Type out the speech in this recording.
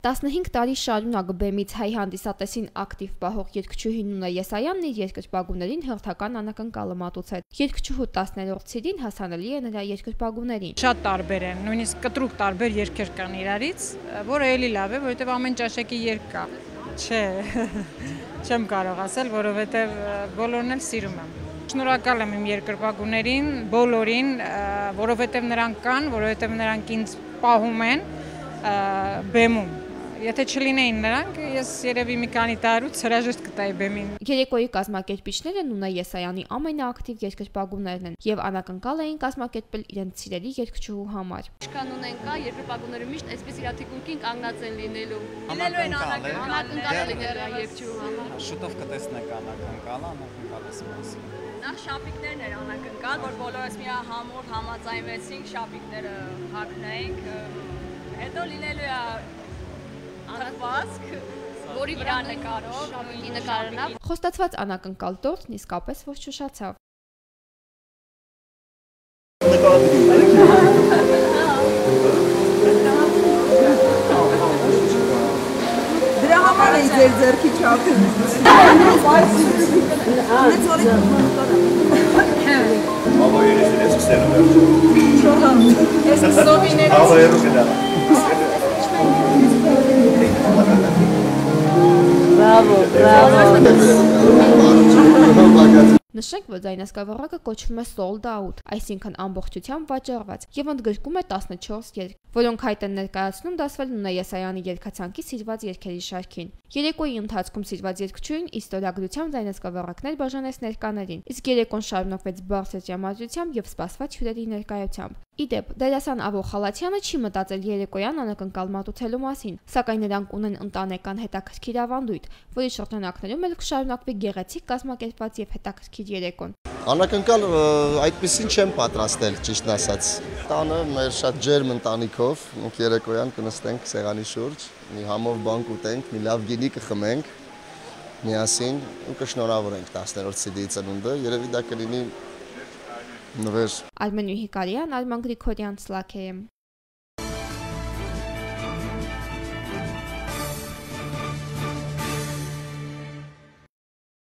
15 տարի շարունակ բեմից հայ հանդիսատեսին ակտիվ պահող երգչուհի Նունե Եսայանն իր երկրպագուներին հերթական անակնկալը մատուցեց։ Երգչուհու 10-րդ ցիրին հասանելի է նրա երկրպագուներին։ Շատ տարբեր են, նույնիսկ կտրուկ տարբեր երգեր կան իրարից, որը էլի լավ է, որովհետև ամեն ճաշակի երգ կա։ Չէ, չեմ կարող ասել, որովհետև բոլորն էլ սիրում եմ։ Շնորհակալ եմ իմ երկրպագուներին, բոլորին, որովհետև նրանք կան, որովհետև նրանք ինձ պահում են բեմում։ Եթե չլինեին նրանք, ես երևի մի քանի տարուց հրաժեշտ կտայի բեմին։ Երեկոյի կազմակերպիչները Նունե Եսայանի ամենաակտիվ երկրպագուներն են եւ անակնկալ էին կազմակերպել իրենց սիրելի երգչուհու համար։ Ինչքան ունեն կա, երկրպագուները միշտ այսպես իր թիկունքին կանգնած են լինելու։ Լինելու են անակնկալ լինելու երգչուհու համար։ Շուտով կտեսնեք անակնկալը սպասում։ Նախ շապիկներն էր անակնկալ, որ բոլորս մի համով համաձայնվեցինք շապիկները հագնենք, հետո լինելու է անվազք, որի վրա նկարով, շապիկի նկարնավ։ Խոստացված անակնկալ տորտն իսկապես որ շշացավ։ Դրա համար էի ձեր ձեռքի չափին։ Նշենք, որ ձայնասկավառակը կոչվում է sold out, այսինքն ամբողջությամբ վաճառված, եւ ընդգրկում է 14 երգ, որոնք հայտ են ներկայացնում դասվել Նունե Եսայանի երգացանկի սիրված երգերի շարքին։ Երեկոյի ընթացքում սիրված երգչուհին իստորագրությամբ ձայնասկավառակներ բաժանեց ներկաներին, իսկ երեկոն շարունակվեց բարձր տրամադրությամբ եւ սպասված հյուրերի ներկայությամբ։ Ի դեպ, դերասան Ավո Խալաթյանը չի մտածել երեկոյան անակնկալ մատուցելու մասին, սակայն նրանք ունեն ընտանեկան հետաքրքիր ավանդույթ, որի շրջանակներում էլ կշարունակվի գեղեցիկ կազմակերպված եւ հետաքրքիր երեկոն։ Անակնկալ այդպեսին չեմ պատրաստել, ճիշտն ասած։ Տանը մեր շատ ջերմ ընտանիքով մենք երեկոյան կնստենք սեղանի շուրջ, մի համով բան կուտենք, մի լավ գինի կխմենք միասին ու կշնորհավորենք 10-րդ CD-ի ծնունդը, երևի դա կլինի նվեր։ Արմեն Հիկարյան, Արման Գրիգորյան, Սլաքեյ։